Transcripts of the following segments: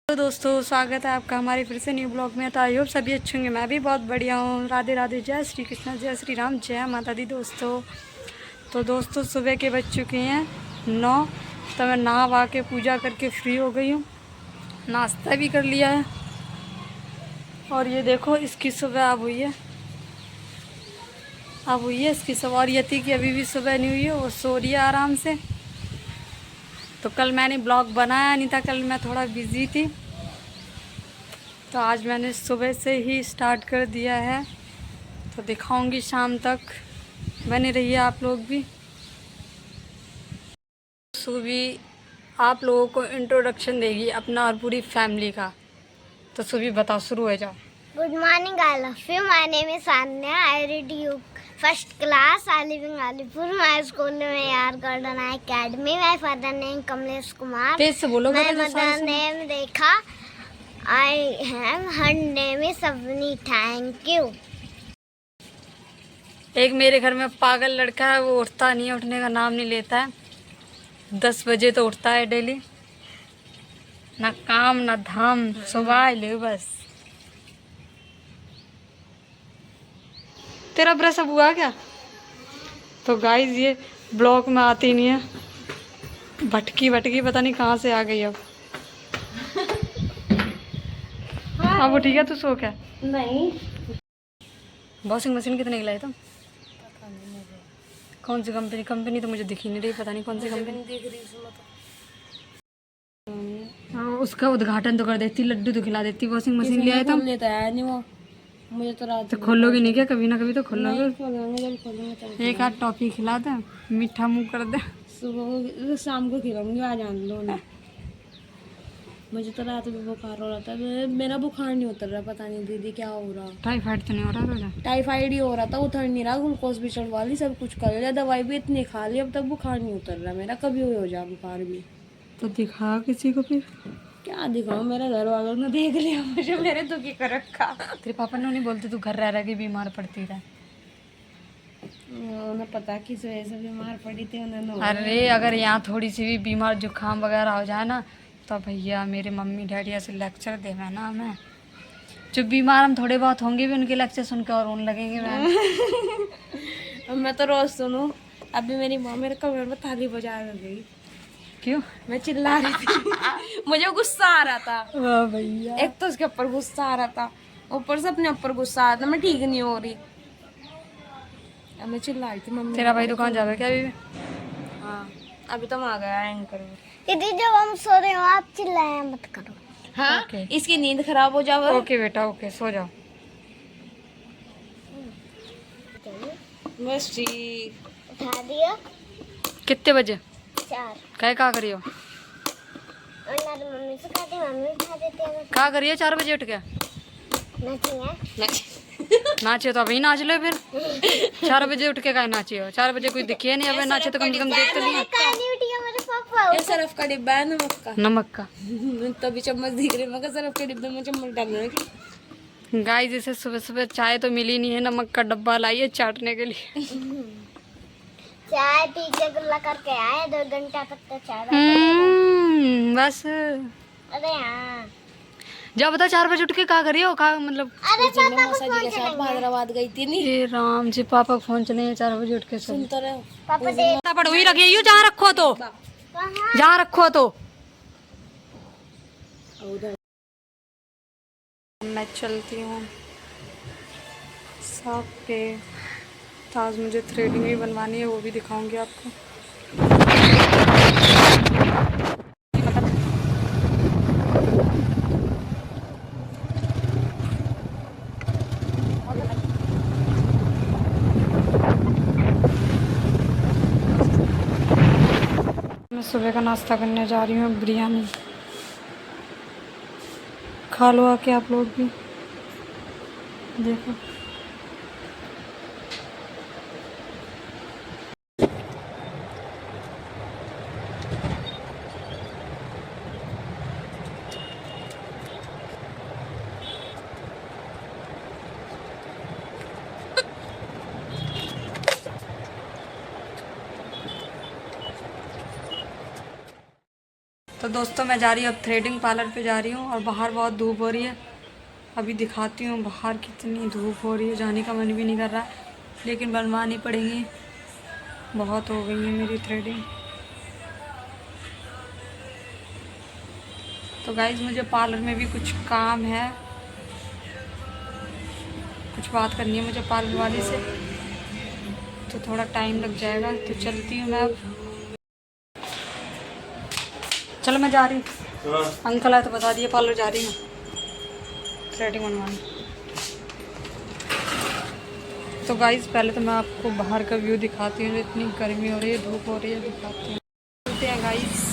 तो दोस्तों स्वागत है आपका हमारे फिर से न्यू ब्लॉग में। तो आई होप सभी अच्छे होंगे। मैं भी बहुत बढ़िया हूँ। राधे राधे, जय श्री कृष्ण, जय श्री राम, जय माता दी। दोस्तों तो दोस्तों सुबह के बज चुके हैं 9। तो मैं नहा वहा के पूजा करके फ्री हो गई हूँ, नाश्ता भी कर लिया है। और ये देखो इसकी सुबह अब हुई है, इसकी सुबह। और यति की अभी भी सुबह नहीं हुई है, वो सो रही है आराम से। तो कल मैंने ब्लॉग बनाया नहीं था, कल मैं थोड़ा बिज़ी थी। तो आज मैंने सुबह से ही स्टार्ट कर दिया है, तो दिखाऊंगी शाम तक। बने रहिए आप लोग भी। सुबह आप लोगों को इंट्रोडक्शन देगी अपना और पूरी फैमिली का। तो सुबह बताओ, शुरू हो जाओ। Good morning, all of you. My name is Anya. I read you first class. I live in Alipur. My school name is R. Gordon Academy. My father name Kamlesh Kumar. तेज से बोलो। My mother name Rekha. I am. Her name is Savni. Thank you. एक मेरे घर में पागल लड़का है, वो उठता नहीं है, उठने का नाम नहीं लेता है। 10 बजे तो उठता है डेली, ना काम ना धाम, सुबह ले बस। तेरा ब्रश अब हुआ क्या? तो गाइस ये ब्लॉग में आती नहीं है, भटकी पता नहीं कहाँ से आ गई अब। अब वो ठीक है, तू सो क्या? नहीं। वॉशिंग मशीन कितने की लाई तुम? कौन सी कंपनी तो मुझे दिखी नहीं रही, पता नहीं कौन सी कंपनी दिख रही उसमें। उसका उद्घाटन तो कर देती, लड्डू तो खिला देती। वॉशिंग मशीन ले आए तुम? लेता है नहीं वो, मुझे तो रात तो खोलोगे नहीं क्या? कभी ना कभी तो खोलोगे। एक आध टॉफी खिला दे, मीठा मुंह कर दे। सुबह शाम को खिलाऊंगी, आ जान दो ना। मुझे तो रात में बुखार हो रहा था, मेरा बुखार नहीं उतर रहा, पता नहीं दीदी क्या हो रहा। टाइफाइड तो नहीं हो रहा था? टाइफाइड ही हो रहा था, उतर नहीं रहा। ग्लूकोज भी चढ़वा ली, सब कुछ कर लिया, दवाई भी इतनी खा ली, अब तक बुखार नहीं उतर रहा मेरा। कभी हो जा बुखार भी तो दिखा किसी को फिर। क्या दिखाऊं, मेरे घर वालों ने देख लिया मुझे, मेरे दुखी कर रखा। तेरे पापा ने नहीं बोलते तू घर रह रह के बीमार पड़ती रहे? उन्हें पता किस वजह से बीमार पड़ी थी उन्होंने। अरे अगर यहाँ थोड़ी सी भी बीमार जुकाम वगैरह हो जाए ना, तो भैया मेरे मम्मी डैडी ऐसे लेक्चर देवे ना हमें। जो बीमार हम थोड़े बहुत होंगे भी, उनके लेक्चर सुन के और रोने लगेंगे। मैं तो रोज सुनूं। अभी मेरी माँ मेरे कमरे में थाली बजा गई। क्यों? मैं चिल्ला रही थी। मुझे गुस्सा आ रहा था। वाह भैया। एक तो उसके ऊपर गुस्सा आ रहा था, ऊपर से अपने ऊपर गुस्सा आ रहा था। मैं ठीक नहीं हो रही, अब मैं चिल्ला रही थी। मम्मी तेरा भाई दुकान जावे क्या अभी? हाँ अभी तो आ गया एंकर। दीदी जब हम सो रहे हो आप चिल्लाया मत करो। हाँ okay. इसकी नींद खराब हो जाए। ओके बेटा, ओके सो जाओ। बस ठीक। उठा दिया। कितने बजे? 4। क्या करियो? मम्मी से खाती, मम्मी उठा देती है। क्या करिए 4 बजे उठ के? नाचे तो अभी नाच लो फिर। 4 बजे उठ के क्या नाचे हो? 4 बजे कोई दिखे नहीं, अबे नाचे तो कम से कम देख तो लिया। ये सरफ का डिब्बा है नमक का। तभी चम्मच दिख रही, मगर सरफ के डिब्बे में चम्मच डालना है। गाइस जैसे सुबह सुबह चाय तो मिली नहीं है, नमक का डब्बा लाइए चाटने के लिए। चाय पी के गुल्ला करके आए, 2 घंटा तक तो चाय बस। अरे हाँ जब बता 4 बजे उठ के क्या करियो? का मतलब? अरे मौसा जी के साथ हैदराबाद गई थी नहीं। ये राम जी, पापा फोन चले 4 बजे उठ के। सुन तो रहे पापा दे पड़ हुई रखी है, जहाँ रखो तो, जहाँ रखो तो। मैं चलती हूँ शॉप पे। तो आज मुझे थ्रेडिंग भी बनवानी है, वो भी दिखाऊंगी आपको। मैं सुबह का नाश्ता करने जा रही हूँ, बिरयानी। खा लो आके आप लोग भी, देखो। तो दोस्तों मैं जा रही हूँ अब थ्रेडिंग पार्लर पे जा रही हूँ और बाहर बहुत धूप हो रही है। अभी दिखाती हूँ बाहर कितनी धूप हो रही है, जाने का मन भी नहीं कर रहा है, लेकिन बनवानी पड़ेंगी, बहुत हो गई है मेरी थ्रेडिंग। तो गाइज़ मुझे पार्लर में भी कुछ काम है, कुछ बात करनी है मुझे पार्लर वाले से, तो थोड़ा टाइम लग जाएगा। तो चलती हूँ मैं अब। चलो मैं जा रही हूँ। अंकल आए तो बता दिए पार्लर जा रही हूँ थ्रेडिंग बनवाने। तो गाइज़ पहले तो मैं आपको बाहर का व्यू दिखाती हूँ, इतनी गर्मी हो रही है, धूप हो रही है, दिखाती हूँ। चलते हैं गाइज़।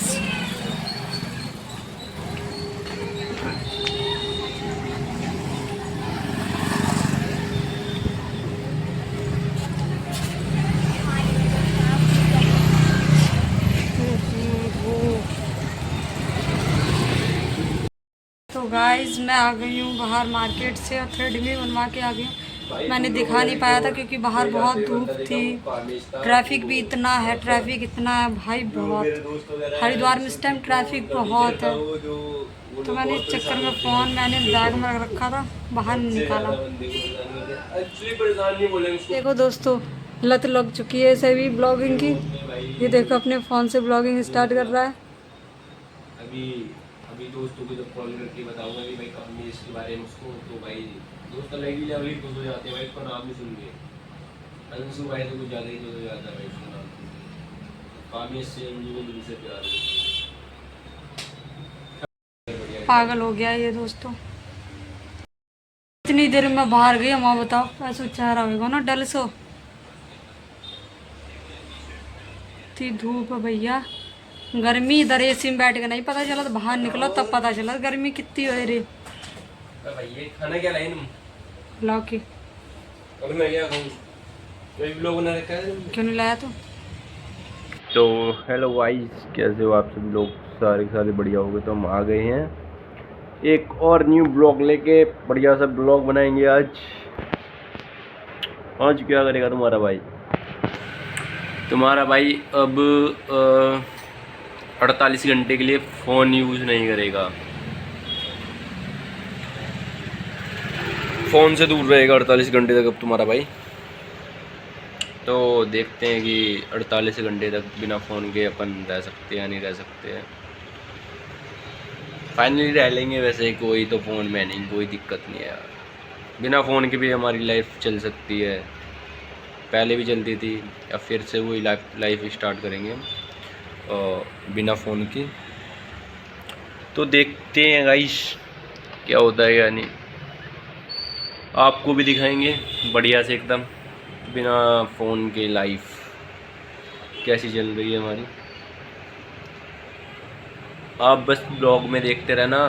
तो गाइज़ मैं आ गई हूँ बाहर मार्केट से और थ्रेडिंग भी बनवा के आ गई हूँ। मैंने दिखा नहीं पाया था क्योंकि बाहर बहुत धूप थी, ट्रैफिक भी इतना है, ट्रैफिक इतना है भाई, बहुत। हरिद्वार में इस टाइम ट्रैफिक बहुत है, तो मैंने इस चक्कर में फ़ोन मैंने बैग में रखा था, बाहर नहीं निकाला। देखो दोस्तों लत लग चुकी है इसे भी ब्लॉगिंग की। ये देखो अपने फ़ोन से ब्लॉगिंग स्टार्ट कर रहा है। अभी दोस्तों को जब कॉल करके बताऊंगा कि भाई कहानी इसके बारे में उसको, तो भाई दोस्त अलग ही लेवल खुश हो जाते हैं भाई इसका नाम भी सुन के। अंशु भाई तो कुछ ज़्यादा ही खुश हो जाता है भाई इसका नाम कामी से, अंजू को दिल से प्यार है। पागल हो गया ये दोस्तों। इतनी देर में बाहर गई, माँ बताओ ऐसा चेहरा होगा ना डल सो। इतनी धूप है भैया, गर्मी इधर एसी में बैठ के नहीं पता चला, तो बाहर निकलो तब पता चला गर्मी कितनी हो रही। भाई खाना क्या लाई तुम? लौकी। अभी मैं क्या खाऊं? कोई ब्लॉग बना रखा है क्यों नहीं लाया तो हेलो गाइस, कैसे हो आप सभी लोग? सारे सारे बढ़िया हो गए। तो हम आ गए हैं एक और न्यू ब्लॉग लेके, बढ़िया सा ब्लॉग बनाएंगे आज। आज क्या करेगा तुम्हारा भाई? तुम्हारा भाई अब 48 घंटे के लिए फ़ोन यूज़ नहीं करेगा, फ़ोन से दूर रहेगा 48 घंटे तक अब तुम्हारा भाई। तो देखते हैं कि 48 घंटे तक बिना फ़ोन के अपन रह सकते हैं या नहीं रह सकते हैं। फाइनली रह लेंगे वैसे, कोई तो फ़ोन में नहीं, कोई दिक्कत नहीं है यार। बिना फ़ोन के भी हमारी लाइफ चल सकती है, पहले भी चलती थी, या फिर से वही लाइफ स्टार्ट करेंगे बिना फ़ोन की। तो देखते हैं गाइस क्या होता है या नहीं, आपको भी दिखाएंगे बढ़िया से एकदम बिना फ़ोन के लाइफ कैसी चल रही है हमारी। आप बस ब्लॉग में देखते रहना,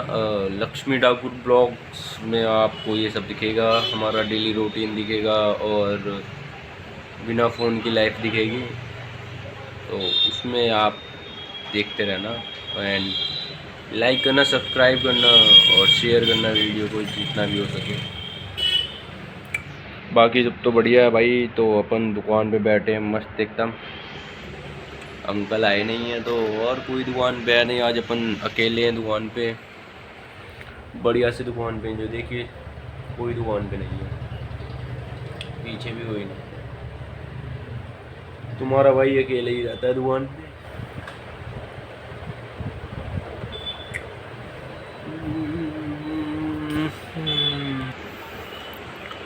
लक्ष्मी ठाकुर ब्लॉग्स में आपको ये सब दिखेगा, हमारा डेली रूटीन दिखेगा और बिना फ़ोन की लाइफ दिखेगी। तो उसमें आप देखते रहना एंड लाइक करना, सब्सक्राइब करना और शेयर करना वीडियो को जितना भी हो सके। बाकी सब तो बढ़िया है भाई। तो अपन दुकान पे बैठे हैं मस्त एकदम, अंकल आए नहीं हैं तो और कोई दुकान पे है नहीं, आज अपन अकेले हैं दुकान पे, बढ़िया से दुकान पे। जो देखिए कोई दुकान पे नहीं है, पीछे भी कोई नहीं, तुम्हारा भाई अकेले ही रहता है दुकान पे।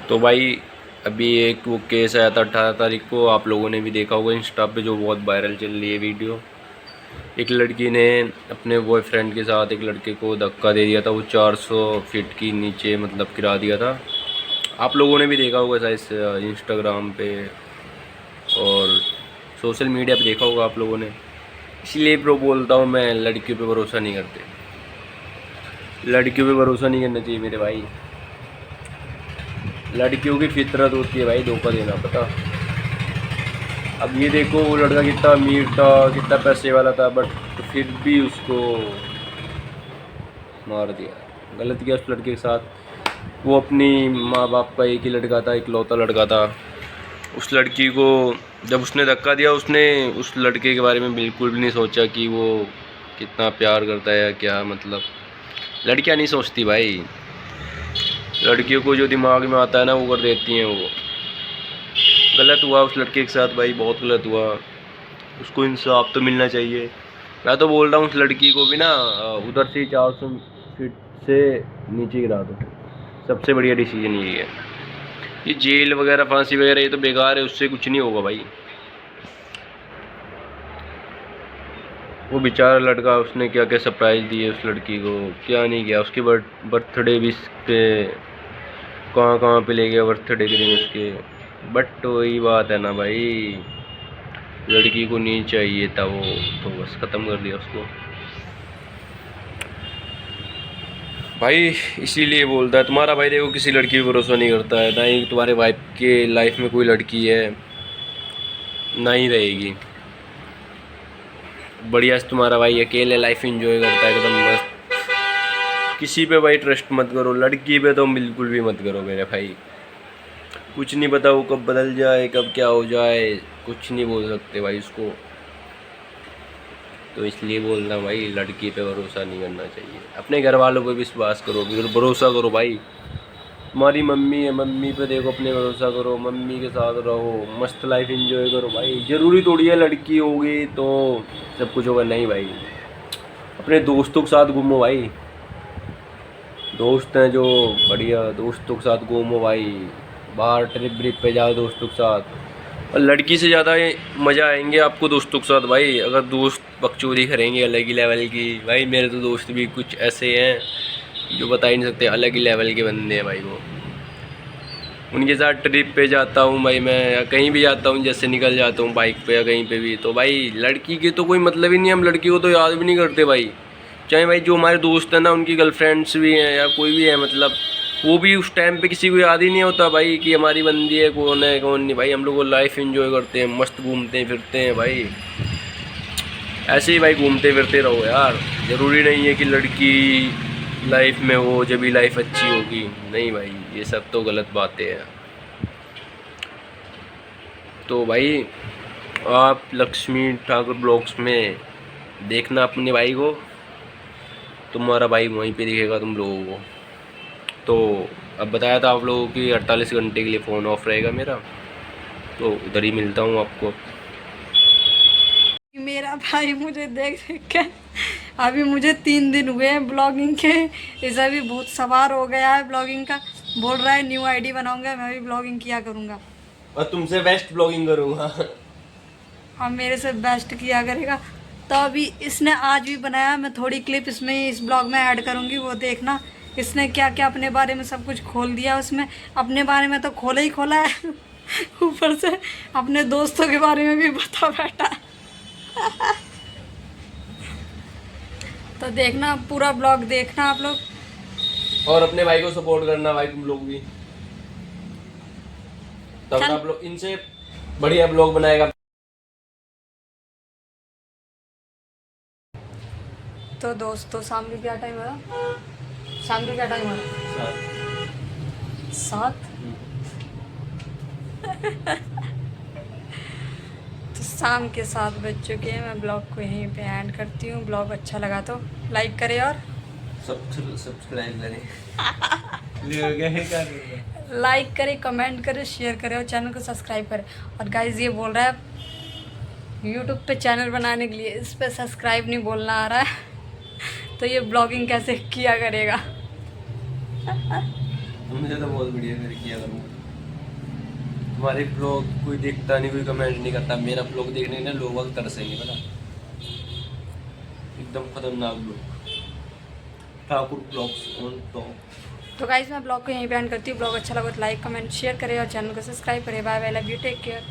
तो भाई अभी एक वो केस आया था 18 तारीख को, आप लोगों ने भी देखा होगा इंस्टा पे, जो बहुत वायरल चल रही है वीडियो। एक लड़की ने अपने बॉयफ्रेंड के साथ एक लड़के को धक्का दे दिया था, वो 400 फीट की नीचे मतलब गिरा दिया था। आप लोगों ने भी देखा होगा शायद इंस्टाग्राम पे और सोशल मीडिया पे देखा होगा आप लोगों ने। इसलिए प्रो बोलता हूँ मैं, लड़कियों पे भरोसा नहीं करते, लड़कियों पे भरोसा नहीं करना चाहिए मेरे भाई। लड़कियों की फितरत होती है भाई धोखा देना, पता। अब ये देखो वो लड़का कितना अमीर था, कितना पैसे वाला था, बट फिर भी उसको मार दिया, गलत किया उस लड़के के साथ। वो अपनी माँ बाप का एक ही लड़का था, इकलौता लड़का था। उस लड़की को जब उसने धक्का दिया, उसने उस लड़के के बारे में बिल्कुल भी नहीं सोचा कि वो कितना प्यार करता है या क्या, मतलब लड़कियां नहीं सोचती भाई, लड़कियों को जो दिमाग में आता है ना वो कर देती हैं। वो गलत हुआ उस लड़के के साथ भाई, बहुत गलत हुआ, उसको इंसाफ तो मिलना चाहिए। मैं तो बोल रहा हूँ उस लड़की को भी ना उधर से 400 फीट से नीचे गिरा दो, सबसे बढ़िया डिसीजन यही है। ये जेल वगैरह फांसी वगैरह ये तो बेकार है, उससे कुछ नहीं होगा भाई। वो बेचारा लड़का, उसने क्या क्या सरप्राइज़ दिए उस लड़की को, क्या नहीं किया। उसके बर्थडे विश पे कहाँ कहाँ पे ले गया बर्थडे के दिन उसके। बट वही बात है ना भाई, लड़की को नहीं चाहिए था वो, तो बस ख़त्म कर दिया उसको भाई। इसीलिए बोलता है तुम्हारा भाई, देखो किसी लड़की पर भरोसा नहीं करता है, ना ही तुम्हारे वाइफ के लाइफ में कोई लड़की है, ना ही रहेगी। बढ़िया से तुम्हारा भाई अकेले लाइफ एंजॉय करता है एकदम मस्त। किसी पे भाई ट्रस्ट मत करो, लड़की पे तो बिल्कुल भी मत करो मेरे भाई। कुछ नहीं पता वो कब बदल जाए, कब क्या हो जाए, कुछ नहीं बोल सकते भाई उसको। तो इसलिए बोल रहा हूँ भाई, लड़की पे भरोसा नहीं करना चाहिए। अपने घर वालों पे विश्वास करो, भरोसा करो भाई। तुम्हारी मम्मी है, मम्मी पे देखो अपने भरोसा करो, मम्मी के साथ रहो, मस्त लाइफ एंजॉय करो भाई। ज़रूरी थोड़ी है लड़की होगी तो सब कुछ होगा, नहीं भाई। अपने दोस्तों के साथ घूमो भाई, दोस्त हैं जो बढ़िया, दोस्तों के साथ घूमो भाई, बाहर ट्रिप व्रिप पे जाओ दोस्तों के साथ। और लड़की से ज़्यादा मज़ा आएंगे आपको दोस्तों के साथ भाई, अगर दोस्त बकचोदी करेंगे अलग ही लेवल की। भाई मेरे तो दोस्त भी कुछ ऐसे हैं जो बता ही नहीं सकते, अलग ही लेवल के बंदे हैं भाई वो। उनके साथ ट्रिप पे जाता हूँ भाई मैं, या कहीं भी जाता हूँ, जैसे निकल जाता हूँ बाइक पे या कहीं पे भी, तो भाई लड़की की तो कोई मतलब ही नहीं, हम लड़की को तो याद भी नहीं करते भाई। चाहे भाई जो हमारे दोस्त हैं ना, उनकी गर्लफ्रेंड्स भी हैं या कोई भी है, मतलब वो भी उस टाइम पे किसी को याद ही नहीं होता भाई कि हमारी बंदी है, कौन है कौन नहीं। भाई हम लोग लाइफ एंजॉय करते हैं, मस्त घूमते हैं फिरते हैं भाई। ऐसे ही भाई घूमते फिरते रहो यार, ज़रूरी नहीं है कि लड़की लाइफ में हो जब भी लाइफ अच्छी होगी, नहीं भाई, ये सब तो गलत बातें हैं। तो भाई आप लक्ष्मी ठाकुर ब्लॉग्स में देखना अपने भाई को, तुम्हारा भाई वहीं पे दिखेगा तुम लोगों को। तो अब बताया था आप लोगों की 48 घंटे के लिए फ़ोन ऑफ रहेगा मेरा, तो उधर ही मिलता हूँ आपको। मेरा भाई मुझे देख देख के अभी मुझे 3 दिन हुए हैं ब्लॉगिंग के, इसे भी बहुत सवार हो गया है ब्लॉगिंग का। बोल रहा है न्यू आईडी बनाऊंगा, मैं भी ब्लॉगिंग किया करूंगा और तुमसे बेस्ट ब्लॉगिंग करूँगा। और मेरे से बेस्ट किया करेगा। तो अभी इसने आज भी बनाया, मैं थोड़ी क्लिप इसमें इस ब्लॉग में ऐड करूँगी, वो देखना इसने क्या क्या अपने बारे में सब कुछ खोल दिया उसमें। अपने बारे में तो खोला ही खोला है ऊपर से अपने दोस्तों के बारे में भी बता बैठा तो देखना पूरा ब्लॉग, देखना आप लोग और अपने भाई को सपोर्ट करना भाई, तुम लोग भी, तब आप लोग इनसे बढ़िया ब्लॉग बनाएगा। तो दोस्तों शाम के क्या टाइम है, शाम के क्या टाइम है, 7। तो शाम के 7 बज चुके हैं। मैं ब्लॉग को यहीं पे एंड करती हूँ। ब्लॉग अच्छा लगा तो लाइक करें और सब्सक्राइब करें लाइक करें, कमेंट करें, शेयर करें और चैनल को सब्सक्राइब करें। और गाइस ये बोल रहा है यूट्यूब पे चैनल बनाने के लिए, इस पे सब्सक्राइब नहीं बोलना आ रहा है तो ये ब्लॉगिंग कैसे किया करेगा मुझे तो बहुत बढ़िया किया करूँगा। तुम्हारे ब्लॉग कोई देखता नहीं, कोई कमेंट नहीं करता, मेरा ब्लॉग देखने ना लोग तरसेंगे पता, एकदम खतरनाक blog, Thakur blogs on top. तो गाइस मैं ब्लॉग को यहीं पे एंड करती हूँ। ब्लॉग अच्छा लगा तो लाइक कमेंट शेयर करें और चैनल को सब्सक्राइब करें। Bye bye, love you, take care.